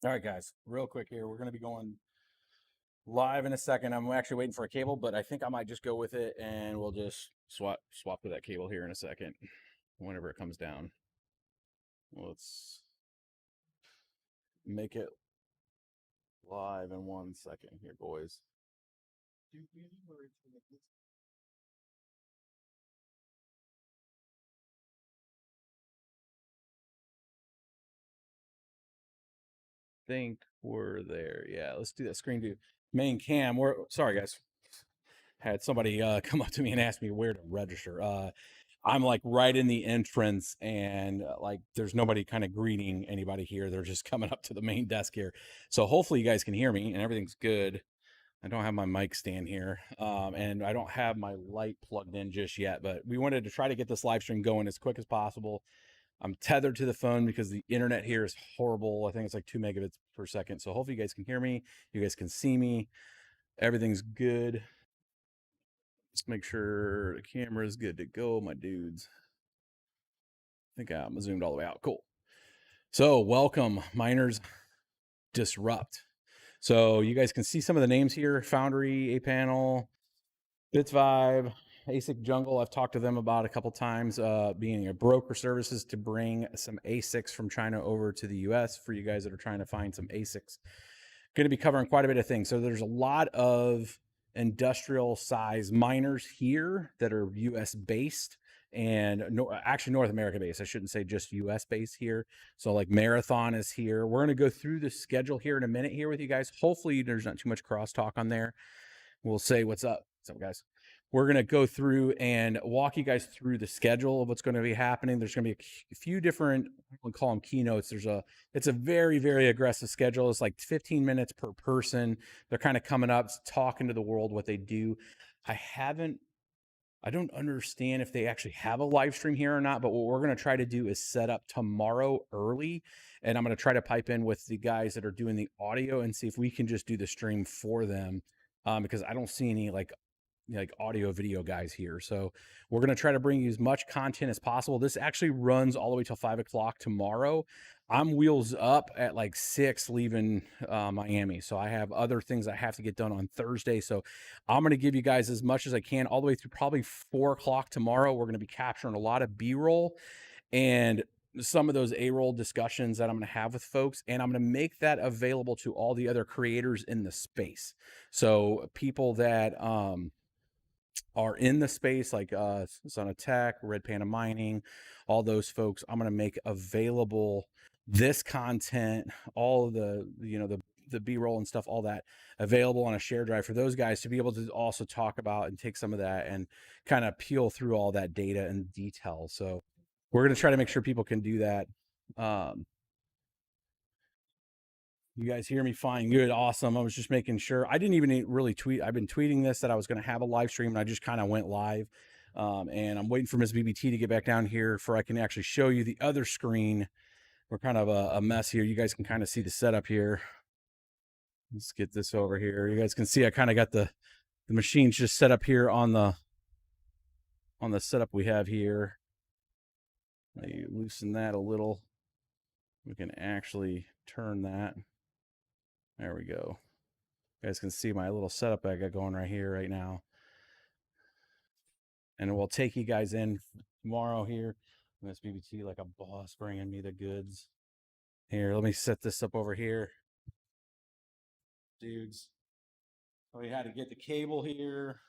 All right, guys, real quick here. We're going to be going live in a second. I'm actually waiting for a cable, but I think I might just go with it and we'll just swap to that cable here in a second whenever it comes down. Let's make it live in 1 second here, boys. Think we're there. Yeah, let's do that screen view. Main cam. We're sorry, guys. Had somebody come up to me and ask me where to register. I'm like right in the entrance, and like there's nobody kind of greeting anybody here. They're just coming up to the main desk here. So hopefully you guys can hear me and everything's good. I don't have my mic stand here, and I don't have my light plugged in just yet. But we wanted to try to get this live stream going as quick as possible. I'm tethered to the phone because the internet here is horrible. I think it's like 2 megabits per second. So hopefully you guys can hear me. You guys can see me. Everything's good. Let's make sure the camera is good to go, my dudes. I think I'm zoomed all the way out. Cool. So welcome, Miners Disrupt. So you guys can see some of the names here: Foundry, A-Panel, BitsVibe, ASIC Jungle. I've talked to them about a couple times, being a broker services to bring some ASICs from China over to the US for you guys that are trying to find some ASICs. Going to be covering quite a bit of things. So there's a lot of industrial size miners here that are US based and actually North America based. I shouldn't say just US based here. So like Marathon is here. We're going to go through the schedule here in a minute here with you guys. Hopefully there's not too much crosstalk on there. We'll say what's up. What's up, guys? We're going to go through and walk you guys through the schedule of what's going to be happening. There's going to be a few different, we'll call them keynotes. It's a very, very aggressive schedule. It's like 15 minutes per person. They're kind of coming up, talking to the world what they do. I don't understand if they actually have a live stream here or not, but what we're going to try to do is set up tomorrow early, and I'm going to try to pipe in with the guys that are doing the audio and see if we can just do the stream for them, because I don't see any like audio video guys here. So we're going to try to bring you as much content as possible. This actually runs all the way till 5 o'clock tomorrow. I'm wheels up at like 6 leaving Miami. So I have other things I have to get done on Thursday. So I'm going to give you guys as much as I can all the way through probably 4 o'clock tomorrow. We're going to be capturing a lot of B-roll and some of those A-roll discussions that I'm going to have with folks, and I'm going to make that available to all the other creators in the space. So people that are in the space, like Son of Tech, Red Panda Mining, all those folks, I'm going to make available this content, all of the B-roll and stuff, all that available on a share drive for those guys to be able to also talk about and take some of that and kind of peel through all that data in detail. So we're going to try to make sure people can do that. You guys hear me fine? Good. Awesome. I was just making sure. I didn't even really tweet. I've been tweeting this that I was going to have a live stream, and I just kind of went live. And I'm waiting for Ms. BBT to get back down here for I can actually show you the other screen. We're kind of a mess here. You guys can kind of see the setup here. Let's get this over here. You guys can see I kind of got the machines just set up here on the setup we have here. Let me loosen that a little. We can actually turn that. There we go. You guys can see my little setup I got going right here right now. And we'll take you guys in tomorrow here. Miss BBT like a boss bringing me the goods. Here, let me set this up over here. Dudes. We had to get the cable here.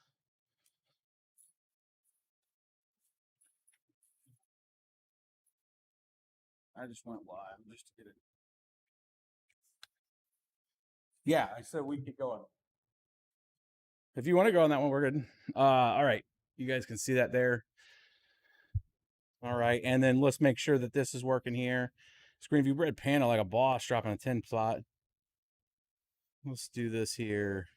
I just went live just to get it. Yeah, I said we could go on. If you want to go on that one, we're good. All right. You guys can see that there. All right. And then let's make sure that this is working here. Screen view Red Panda like a boss dropping a 10 slot. Let's do this here.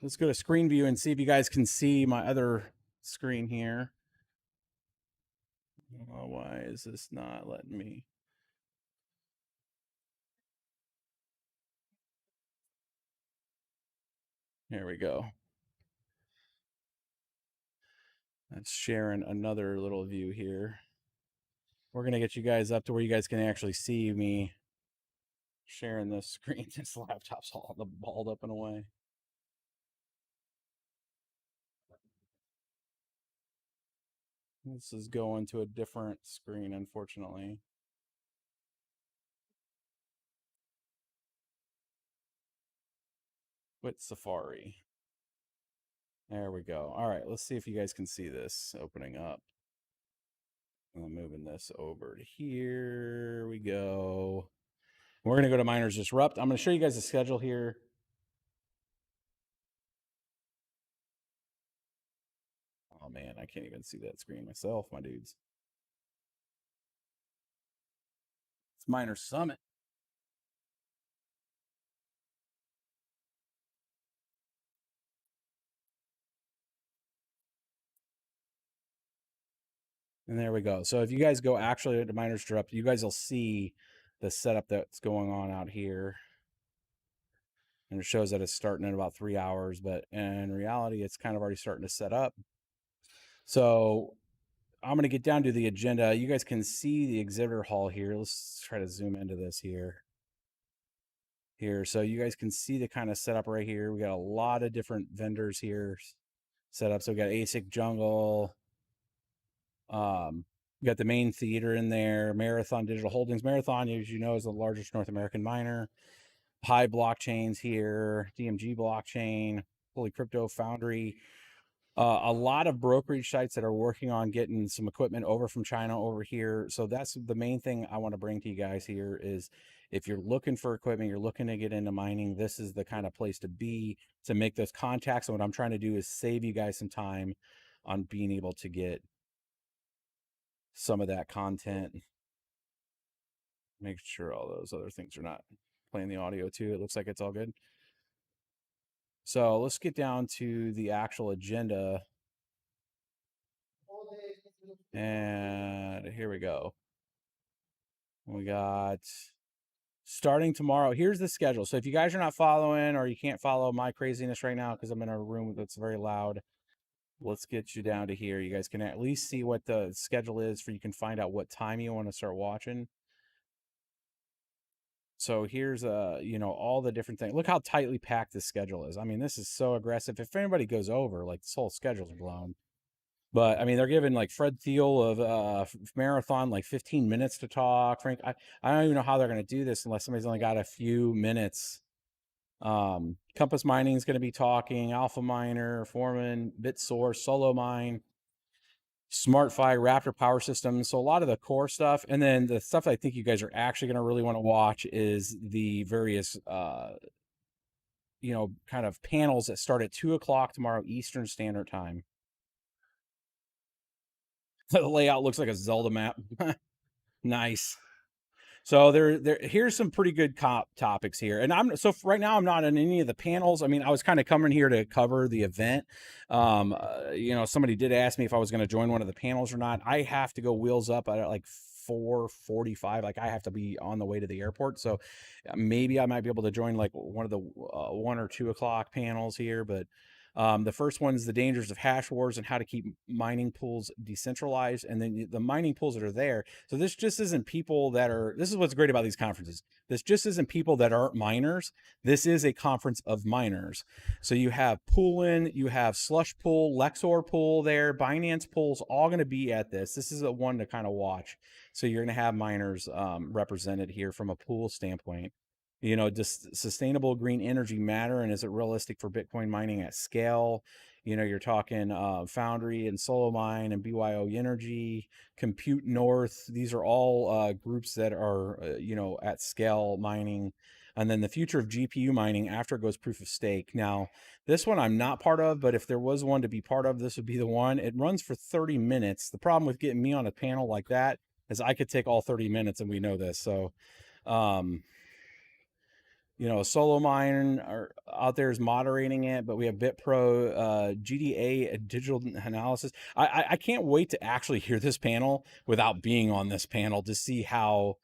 Let's go to screen view and see if you guys can see my other screen here. Oh, why is this not letting me? There we go. That's sharing another little view here. We're going to get you guys up to where you guys can actually see me. sharing this screen. This laptop's all balled up and away. This is going to a different screen, unfortunately. With Safari. There we go. All right, let's see if you guys can see this opening up. I'm moving this over to here. We go. We're going to go to Miners Disrupt. I'm going to show you guys the schedule here. Oh, man, I can't even see that screen myself, my dudes. It's Miners Summit. And there we go. So if you guys go actually to Miners Disrupt, you guys will see the setup that's going on out here. And it shows that it's starting in about 3 hours, but in reality, it's kind of already starting to set up. So I'm going to get down to the agenda. You guys can see the exhibitor hall here. Let's try to zoom into this here. So you guys can see the kind of setup right here. We got a lot of different vendors here set up. So we got ASIC Jungle. We got the main theater in there. Marathon Digital Holdings. Marathon, as you know, is the largest North American miner. Pi blockchains here. DMG blockchain. Holy Crypto Foundry. A lot of brokerage sites that are working on getting some equipment over from China over here. So that's the main thing I want to bring to you guys here is if you're looking for equipment, you're looking to get into mining, this is the kind of place to be to make those contacts. And what I'm trying to do is save you guys some time on being able to get some of that content. Make sure all those other things are not playing the audio too. It looks like it's all good. So let's get down to the actual agenda. And here we go. We got starting tomorrow. Here's the schedule. So if you guys are not following or you can't follow my craziness right now because I'm in a room that's very loud, let's get you down to here. You guys can at least see what the schedule is for you can find out what time you want to start watching. So here's all the different things. Look how tightly packed this schedule is. I mean, this is so aggressive. If anybody goes over, like this whole schedule's blown. But I mean, they're giving like Fred Thiel of Marathon like 15 minutes to talk. Frank, I don't even know how they're going to do this unless somebody's only got a few minutes. Compass Mining is going to be talking. Alpha Miner, Foreman, BitSource, Solo Mine, SmartFi, Raptor Power Systems. So a lot of the core stuff, and then the stuff I think you guys are actually going to really want to watch is the various kind of panels that start at 2:00 tomorrow Eastern Standard Time. The layout looks like a Zelda map. Nice. So here's some pretty good topics here. And right now I'm not in any of the panels. I mean, I was kind of coming here to cover the event. Somebody did ask me if I was going to join one of the panels or not. I have to go wheels up at like 4:45. Like I have to be on the way to the airport. So maybe I might be able to join like one of the 1 or 2 o'clock panels here, but the first one is the dangers of hash wars and how to keep mining pools decentralized. And then the mining pools that are there. So this just isn't people this is what's great about these conferences. This just isn't people that aren't miners. This is a conference of miners. So you have Poolin, you have Slush Pool, Lexor Pool there, Binance Pools, all going to be at this. This is a one to kind of watch. So you're going to have miners represented here from a pool standpoint. Does sustainable green energy matter, and is it realistic for Bitcoin mining at scale? You're talking Foundry and Solo Mine and BYO Energy, Compute North. These are all groups that are, at scale mining. And then the future of GPU mining after it goes proof of stake. Now, this one I'm not part of, but if there was one to be part of, this would be the one. It runs for 30 minutes. The problem with getting me on a panel like that is I could take all 30 minutes, and we know this. So, Solo Mine out there is moderating it, but we have BitPro, GDA Digital Analysis. I can't wait to actually hear this panel without being on this panel to see how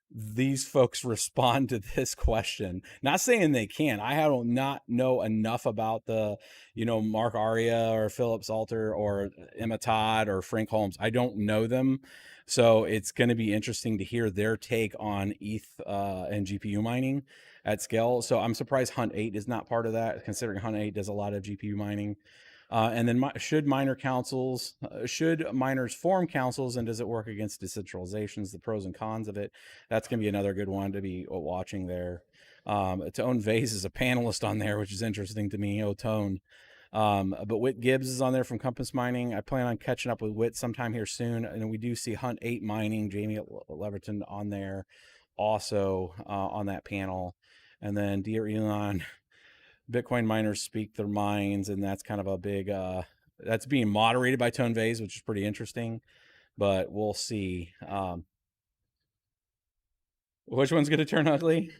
these folks respond to this question. Not saying they can. I don't not know enough about the, Mark Aria or Philip Salter or Emma Todd or Frank Holmes. I don't know them. So it's going to be interesting to hear their take on ETH and GPU mining at scale. So I'm surprised Hunt 8 is not part of that, considering Hunt 8 does a lot of GPU mining. And then should miners form councils, and does it work against decentralizations, the pros and cons of it? That's going to be another good one to be watching there. Tone Vase is a panelist on there, which is interesting to me. Tone. But Whit Gibbs is on there from Compass Mining. I plan on catching up with Whit sometime here soon. And we do see Hunt 8 Mining, Jamie Leverton on there also on that panel. And then Dear Elon, Bitcoin miners speak their minds, and that's kind of a big that's being moderated by Tone Vase, which is pretty interesting, but we'll see. Which one's going to turn ugly?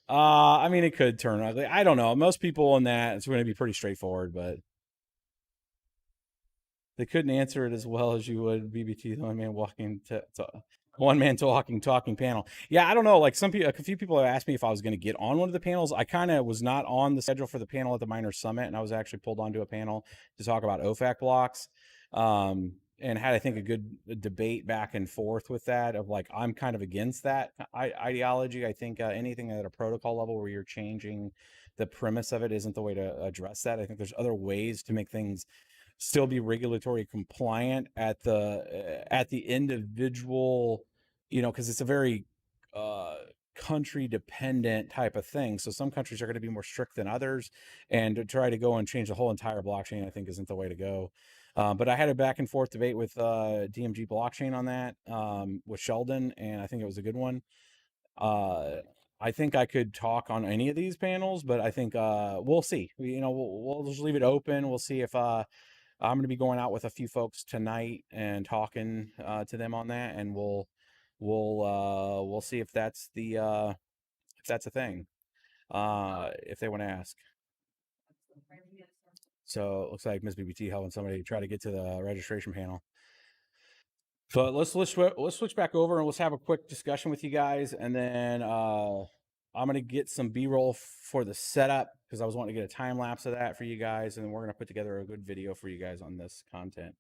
I mean, it could turn ugly. I don't know. Most people in that, it's going to be pretty straightforward, but they couldn't answer it as well as you would BBT, the one man walking talking panel. Yeah, I don't know. Like a few people have asked me if I was going to get on one of the panels. I kind of was not on the schedule for the panel at the Miners Summit, and I was actually pulled onto a panel to talk about OFAC blocks. And had, I think, a good debate back and forth with that of like, I'm kind of against that ideology. I think anything at a protocol level where you're changing the premise of it isn't the way to address that. I think there's other ways to make things still be regulatory compliant at the individual, because it's a very country dependent type of thing. So some countries are going to be more strict than others, and to try to go and change the whole entire blockchain, I think, isn't the way to go. But I had a back and forth debate with DMG Blockchain on that with Sheldon, and I think it was a good one. I think I could talk on any of these panels, but I think we'll see. We'll just leave it open. We'll see if I'm going to be going out with a few folks tonight and talking to them on that, and we'll see if that's a thing. If they want to ask. So it looks like Ms. BBT helping somebody try to get to the registration panel. So let's switch back over and let's have a quick discussion with you guys, and then I'm gonna get some B-roll for the setup because I was wanting to get a time lapse of that for you guys, and then we're gonna put together a good video for you guys on this content.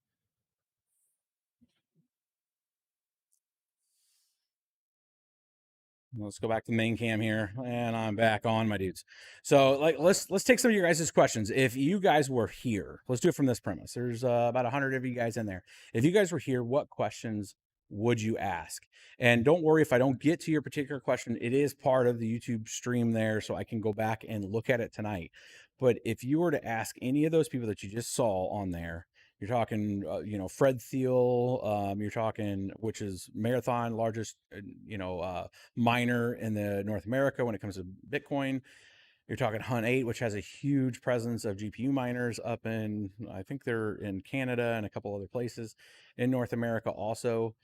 Let's go back to the main cam here, and I'm back on, my dudes. So let's take some of your guys' questions. If you guys were here, let's do it from this premise. There's about 100 of you guys in there. If you guys were here, what questions would you ask? And don't worry if I don't get to your particular question. It is part of the YouTube stream there, so I can go back and look at it tonight. But if you were to ask any of those people that you just saw on there, you're talking, Fred Thiel. You're talking, which is Marathon, largest, miner in the North America when it comes to Bitcoin. You're talking Hunt 8, which has a huge presence of GPU miners up in, I think they're in Canada and a couple other places in North America also.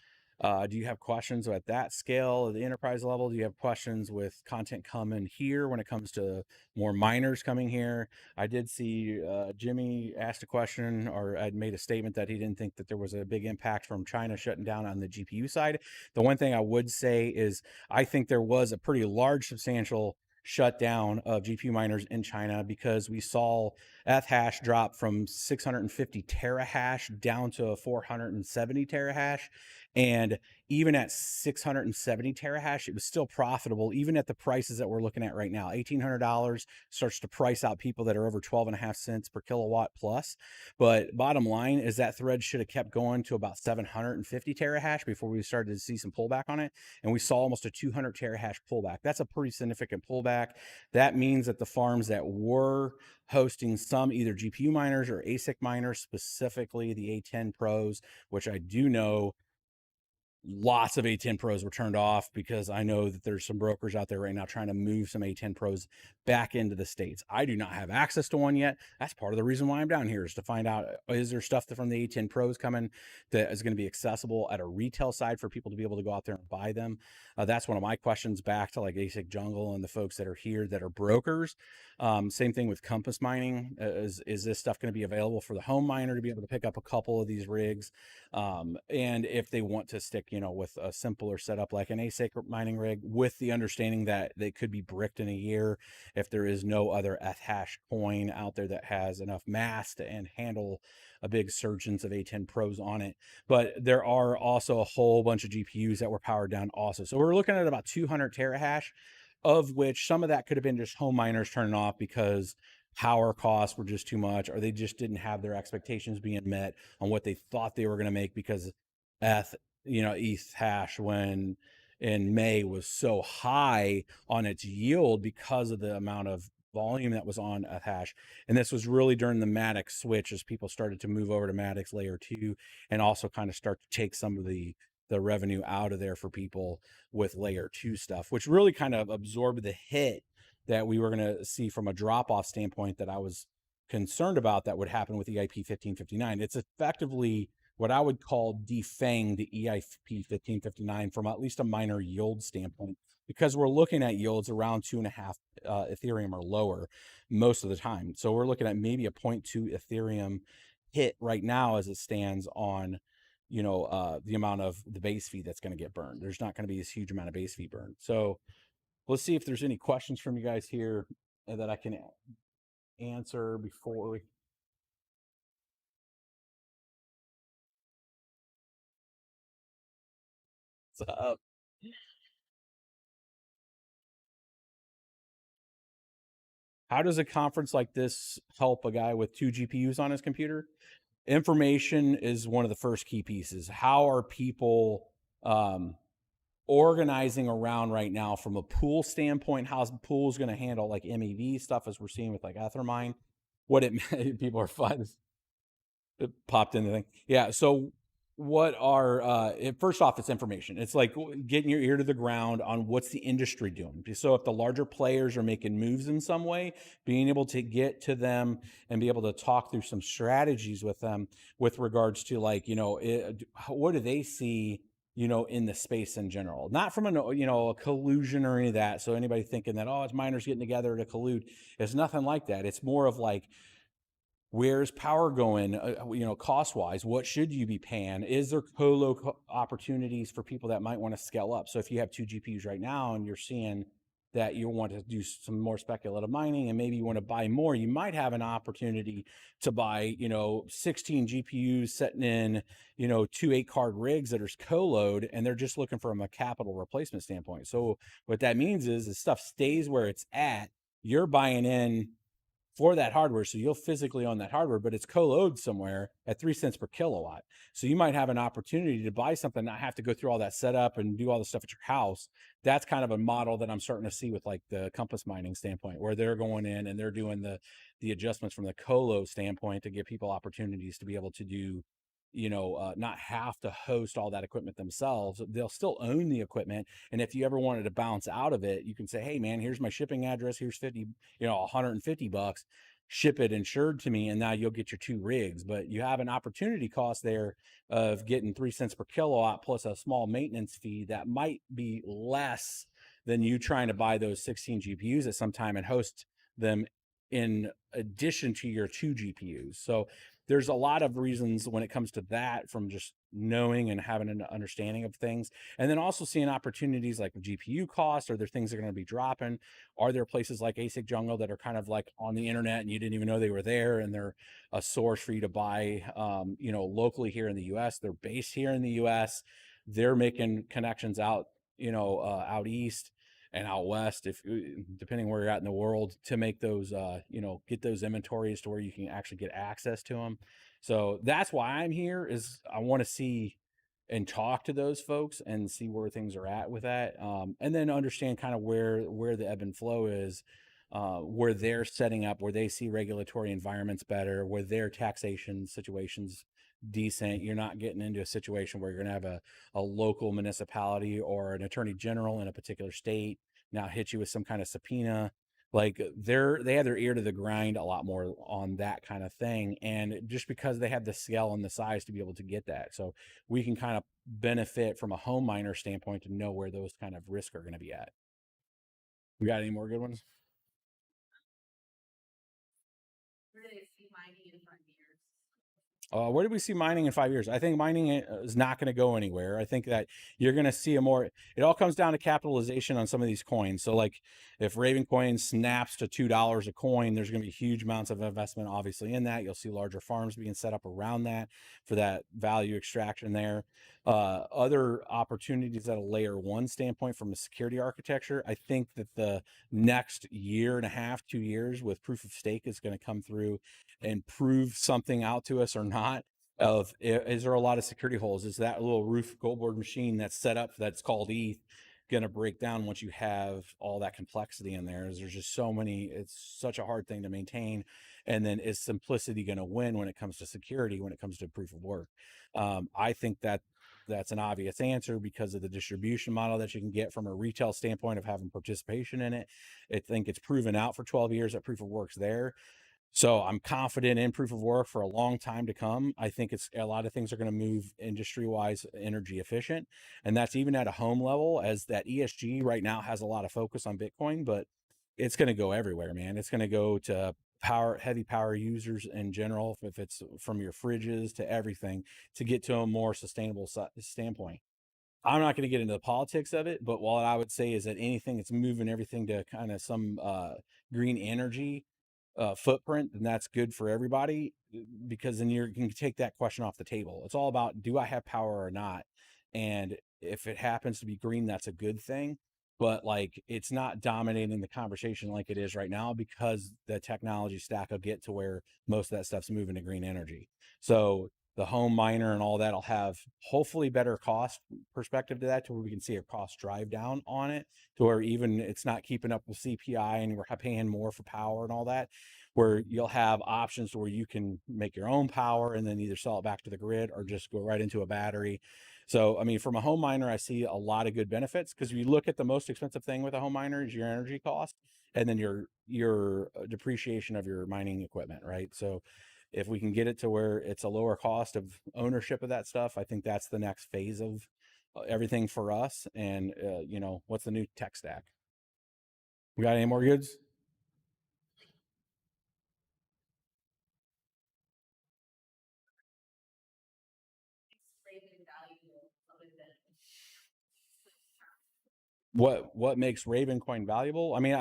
Do you have questions at that scale, at the enterprise level? Do you have questions with content coming here when it comes to more miners coming here? I did see Jimmy asked a question, or had made a statement that he didn't think that there was a big impact from China shutting down on the GPU side. The one thing I would say is I think there was a pretty large, substantial shutdown of GPU miners in China because we saw Ethash drop from 650 terahash down to 470 terahash. And even at 670 terahash, it was still profitable, even at the prices that we're looking at right now. $1,800 starts to price out people that are over 12.5 cents per kilowatt plus. But bottom line is that thread should have kept going to about 750 terahash before we started to see some pullback on it. And we saw almost a 200 terahash pullback. That's a pretty significant pullback. That means that the farms that were hosting some either GPU miners or ASIC miners, specifically the A10 Pros, which I do know lots of A10 Pros were turned off because I know that there's some brokers out there right now trying to move some A10 Pros back into the States. I do not have access to one yet. That's part of the reason why I'm down here, is to find out, is there stuff from the A10 Pros coming that is going to be accessible at a retail side for people to be able to go out there and buy them? That's one of my questions back to like ASIC Jungle and the folks that are here that are brokers. Same thing with Compass Mining. Is this stuff going to be available for the home miner to be able to pick up a couple of these rigs? And if they want to stick with a simpler setup like an ASIC mining rig, with the understanding that they could be bricked in a year if there is no other Ethash coin out there that has enough mass to and handle a big surgence of A10 Pros on it. But there are also a whole bunch of GPUs that were powered down also. So we're looking at about 200 terahash, of which some of that could have been just home miners turning off because power costs were just too much, or they just didn't have their expectations being met on what they thought they were going to make, because ETH hash when in May was so high on its yield because of the amount of volume that was on ETH hash. And this was really during the Matic switch, as people started to move over to Matic's layer 2 and also kind of start to take some of the revenue out of there for people with layer 2 stuff, which really kind of absorbed the hit that we were going to see from a drop off standpoint that I was concerned about that would happen with EIP 1559. It's effectively what I would call defanged the EIP 1559 from at least a miner yield standpoint, because we're looking at yields around 2.5 Ethereum or lower most of the time. So we're looking at maybe a 0.2 Ethereum hit right now as it stands on the amount of the base fee that's going to get burned. There's not going to be this huge amount of base fee burned. So let's see if there's any questions from you guys here that I can answer before we. What's up? How does a conference like this help a guy with 2 GPUs on his computer? Information is one of the first key pieces. How are people organizing around right now from a pool standpoint? How's the pool's going to handle like MEV stuff, as we're seeing with like Ethermine? What it people are fun. It popped in the thing. Yeah. So what are first off, it's information. It's like getting your ear to the ground on what's the industry doing. So if the larger players are making moves in some way, being able to get to them and be able to talk through some strategies with them with regards to like, what do they see, in the space in general, not from a collusion or any of that. So anybody thinking that, oh, it's miners getting together to collude, it's nothing like that. It's more of like, where's power going, cost wise? What should you be paying? Is there opportunities for people that might want to scale up? So if you have 2 GPUs right now and you're seeing that you want to do some more speculative mining and maybe you want to buy more, you might have an opportunity to buy, 16 GPUs setting in, 2 8-card rigs that are co-load, and they're just looking from a capital replacement standpoint. So what that means is the stuff stays where it's at. You're buying in for that hardware, so you'll physically own that hardware, but it's co-load somewhere at 3 cents per kilowatt. So you might have an opportunity to buy something, not have to go through all that setup and do all the stuff at your house. That's kind of a model that I'm starting to see with like the Compass Mining standpoint, where they're going in and they're doing the adjustments from the colo standpoint to give people opportunities to be able to do, not have to host all that equipment themselves. They'll still own the equipment. And if you ever wanted to bounce out of it, you can say, hey man, here's my shipping address. Here's $150, ship it insured to me. And now you'll get your 2 rigs, but you have an opportunity cost there of getting 3 cents per kilowatt plus a small maintenance fee that might be less than you trying to buy those 16 GPUs at some time and host them in addition to your 2 GPUs. So there's a lot of reasons when it comes to that, from just knowing and having an understanding of things, and then also seeing opportunities like GPU costs. Are there things that are going to be dropping? Are there places like ASIC Jungle that are kind of like on the internet and you didn't even know they were there, and they're a source for you to buy, locally here in the US? They're based here in the US. They're making connections out, out east and out west, if depending where you're at in the world, to make those get those inventories to where you can actually get access to them. So that's why I'm here, is I want to see and talk to those folks and see where things are at with that, and then understand kind of where the ebb and flow is, where they're setting up, where they see regulatory environments better, where their taxation situations decent. You're not getting into a situation where you're going to have a local municipality or an attorney general in a particular state now hit you with some kind of subpoena. Like they have their ear to the grind a lot more on that kind of thing, and just because they have the scale and the size to be able to get that, so we can kind of benefit from a home miner standpoint to know where those kind of risks are going to be at. We got any more good ones? Where do we see mining in 5 years? I think mining is not going to go anywhere. I think that you're going to see a more. It all comes down to capitalization on some of these coins. So, like, if Raven Coin snaps to $2 a coin, there's going to be huge amounts of investment, obviously, in that. You'll see larger farms being set up around that for that value extraction there. Other opportunities at a layer one standpoint from a security architecture. I think that the next year and a half, 2 years with proof of stake is going to come through and prove something out to us or not. Of is there a lot of security holes? Is that little roof goldboard machine that's set up that's called ETH going to break down once you have all that complexity in there? Is there's just so many, it's such a hard thing to maintain. And then is simplicity going to win when it comes to security, when it comes to proof of work? I think that that's an obvious answer because of the distribution model that you can get from a retail standpoint of having participation in it. I think it's proven out for 12 years that proof of work's there. So I'm confident in proof of work for a long time to come. I think it's a lot of things are going to move industry wise energy efficient. And that's even at a home level, as that ESG right now has a lot of focus on Bitcoin, but it's going to go everywhere, man. It's going to go to heavy power users in general, if it's from your fridges to everything, to get to a more sustainable standpoint. I'm not going to get into the politics of it, but what I would say is that anything that's moving everything to kind of some green energy footprint, then that's good for everybody, because then you can take that question off the table. It's all about, do I have power or not? And if it happens to be green, that's a good thing. But like, it's not dominating the conversation like it is right now, because the technology stack will get to where most of that stuff's moving to green energy. So the home miner and all that will have hopefully better cost perspective to that, to where we can see a cost drive down on it, to where even it's not keeping up with CPI and we're paying more for power and all that, where you'll have options to where you can make your own power and then either sell it back to the grid or just go right into a battery. So, I mean, from a home miner, I see a lot of good benefits, because you look at the most expensive thing with a home miner is your energy cost, and then your depreciation of your mining equipment, right? So if we can get it to where it's a lower cost of ownership of that stuff, I think that's the next phase of everything for us. And what's the new tech stack? We got any more goods? What makes Ravencoin valuable? I mean,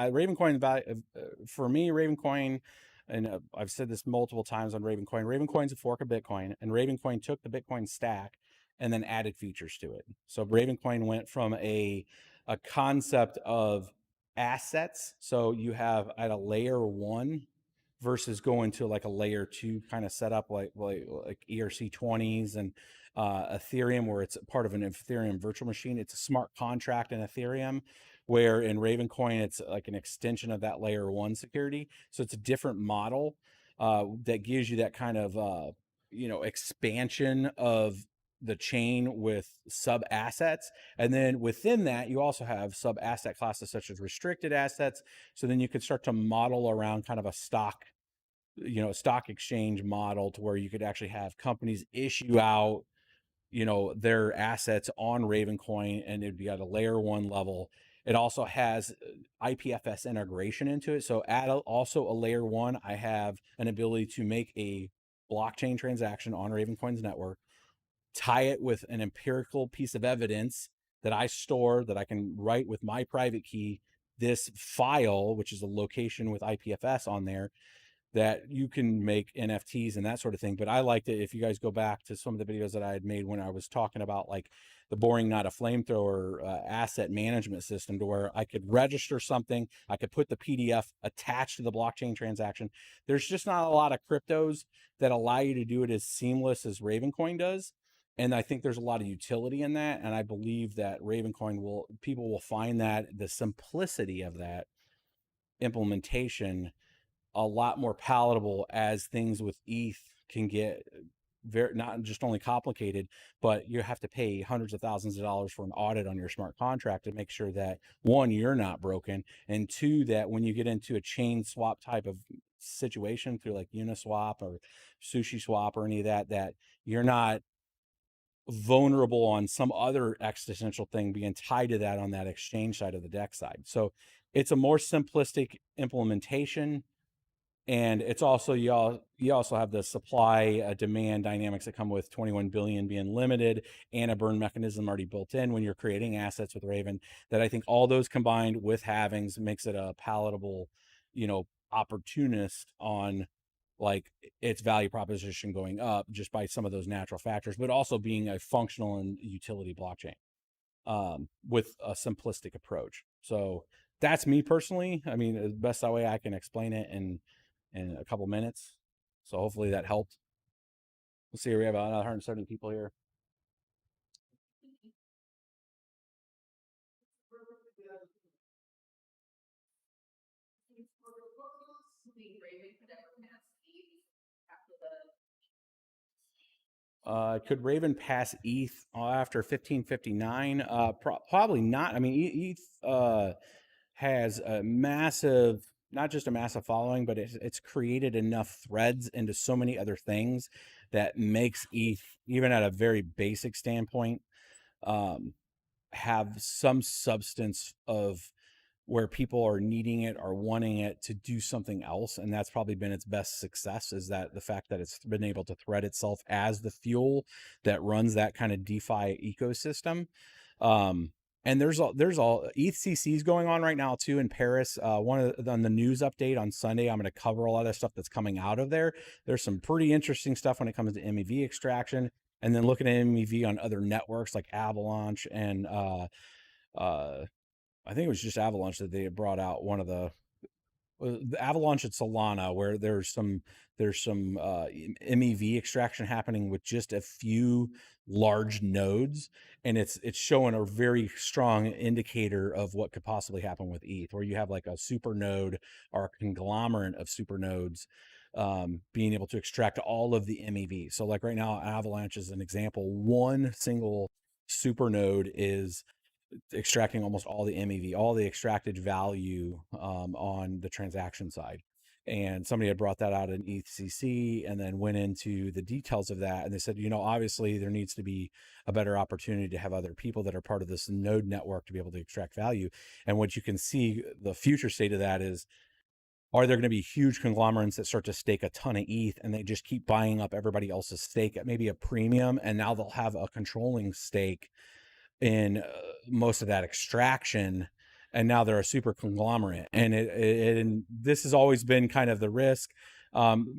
for me, Ravencoin, and I've said this multiple times on Ravencoin. Ravencoin's a fork of Bitcoin, and Ravencoin took the Bitcoin stack and then added features to it. So Ravencoin went from a concept of assets. So you have at a layer one versus going to like a layer two kind of setup, like ERC20s and Ethereum, where it's part of an Ethereum virtual machine. It's a smart contract in Ethereum, where in Ravencoin, it's like an extension of that layer one security. So it's a different model that gives you that kind of, expansion of the chain with sub assets. And then within that, you also have sub asset classes such as restricted assets. So then you could start to model around kind of a stock exchange model, to where you could actually have companies issue out their assets on Ravencoin, and it'd be at a layer one level. It also has IPFS integration into it. So also a layer one, I have an ability to make a blockchain transaction on Ravencoin's network, tie it with an empirical piece of evidence that I store, that I can write with my private key, this file, which is a location with IPFS on there, that you can make NFTs and that sort of thing. But I liked it. If you guys go back to some of the videos that I had made when I was talking about like the boring, not a flamethrower asset management system, to where I could register something, I could put the PDF attached to the blockchain transaction. There's just not a lot of cryptos that allow you to do it as seamless as Ravencoin does. And I think there's a lot of utility in that. And I believe that people will find that the simplicity of that implementation a lot more palatable, as things with ETH can get very, not just only complicated, but you have to pay hundreds of thousands of dollars for an audit on your smart contract to make sure that, one, you're not broken, and two, that when you get into a chain swap type of situation through like Uniswap or SushiSwap or any of that, that you're not vulnerable on some other existential thing being tied to that on that exchange side of the deck side. So it's a more simplistic implementation, And it's also you also have the supply demand dynamics that come with 21 billion being limited and a burn mechanism already built in when you're creating assets with Raven. That I think all those combined with halvings makes it a palatable, opportunist on like its value proposition going up just by some of those natural factors, but also being a functional and utility blockchain with a simplistic approach. So that's me personally. I mean, the best way I can explain it in a couple minutes. So hopefully that helped. Let's see, we have about 170 people here. Could Raven pass ETH after 1559? Probably not. I mean, ETH has a massive, not just a massive following, but it's created enough threads into so many other things that makes ETH, even at a very basic standpoint, um, have some substance of where people are needing it or wanting it to do something else. And that's probably been its best success, is that the fact that it's been able to thread itself as the fuel that runs that kind of DeFi ecosystem. And there's all ETHCCs going on right now too in Paris. On the news update on Sunday, I'm going to cover a lot of the stuff that's coming out of there. There's some pretty interesting stuff when it comes to MEV extraction, and then looking at MEV on other networks like Avalanche and I think it was just Avalanche that they had brought out one of the Avalanche at Solana, where there's some MEV extraction happening with just a few large nodes, and it's showing a very strong indicator of what could possibly happen with ETH, where you have like a super node or a conglomerate of super nodes being able to extract all of the MEV. So like right now, Avalanche is an example. One single super node is extracting almost all the MEV, all the extracted value on the transaction side. And somebody had brought that out in ETHCC and then went into the details of that. And they said, obviously there needs to be a better opportunity to have other people that are part of this node network to be able to extract value. And what you can see, the future state of that is, are there going to be huge conglomerates that start to stake a ton of ETH and they just keep buying up everybody else's stake at maybe a premium? And now they'll have a controlling stake in most of that extraction, and now they're a super conglomerate. And and this has always been kind of the risk.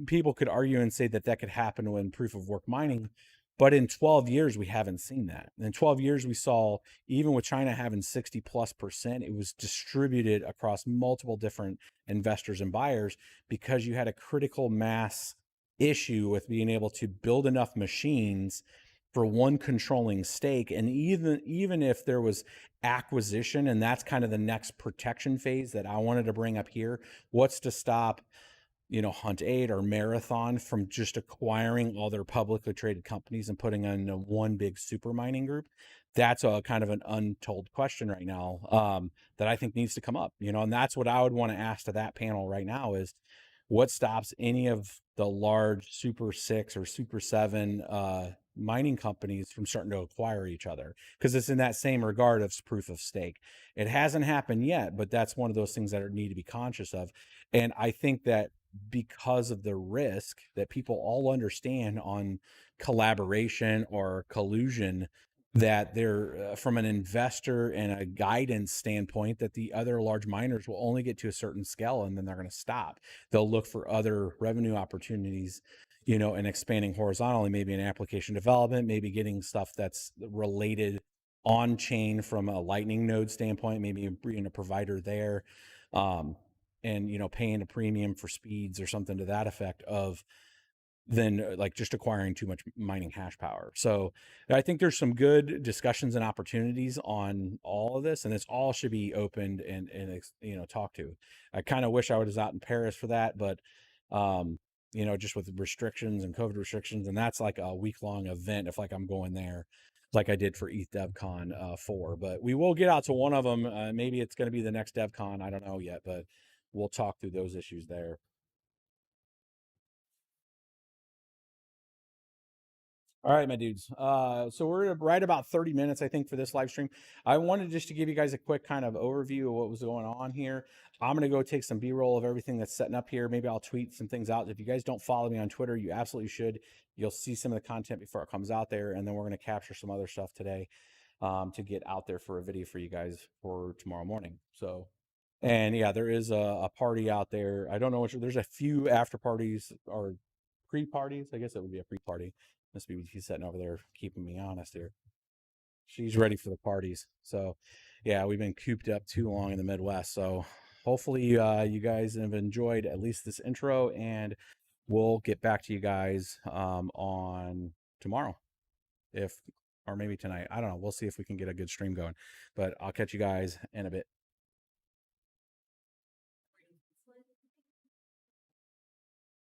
People could argue and say that could happen when proof of work mining, but in 12 years we haven't seen that. In 12 years we saw, even with China having 60+%, it was distributed across multiple different investors and buyers, because you had a critical mass issue with being able to build enough machines for one controlling stake. And even if there was acquisition, and that's kind of the next protection phase that I wanted to bring up here, what's to stop Hunt 8 or Marathon from just acquiring all their publicly traded companies and putting in one big super mining group? That's a kind of an untold question right now, that I think needs to come up, and that's what I would want to ask to that panel right now is, what stops any of the large super 6 or super 7 mining companies from starting to acquire each other? Because it's in that same regard of proof of stake. It hasn't happened yet, but that's one of those things that need to be conscious of. And I think that because of the risk that people all understand on collaboration or collusion, that they're from an investor and a guidance standpoint, that the other large miners will only get to a certain scale and then they're going to stop. They'll look for other revenue opportunities, and expanding horizontally, maybe in application development, maybe getting stuff that's related on chain from a lightning node standpoint, maybe being a provider there, and paying a premium for speeds or something to that effect, of than like just acquiring too much mining hash power. So I think there's some good discussions and opportunities on all of this, and this all should be opened and talked to. I kind of wish I was out in Paris for that, but just with restrictions and COVID restrictions, and that's like a week-long event if like I'm going there like I did for ETH DevCon 4. But we will get out to one of them. Maybe it's going to be the next DevCon. I don't know yet, but we'll talk through those issues there. All right, my dudes. So we're right about 30 minutes, I think, for this live stream. I wanted just to give you guys a quick kind of overview of what was going on here. I'm going to go take some B-roll of everything that's setting up here. Maybe I'll tweet some things out. If you guys don't follow me on Twitter, you absolutely should. You'll see some of the content before it comes out there, and then we're going to capture some other stuff today to get out there for a video for you guys for tomorrow morning. So, and yeah, there is a party out there. I don't know which. There's a few after parties or pre-parties. I guess it would be a pre-party. Must be he's sitting over there keeping me honest here. She's ready for the parties. So, yeah, we've been cooped up too long in the Midwest. So, hopefully, you guys have enjoyed at least this intro, and we'll get back to you guys on tomorrow, if or maybe tonight. I don't know. We'll see if we can get a good stream going. But I'll catch you guys in a bit.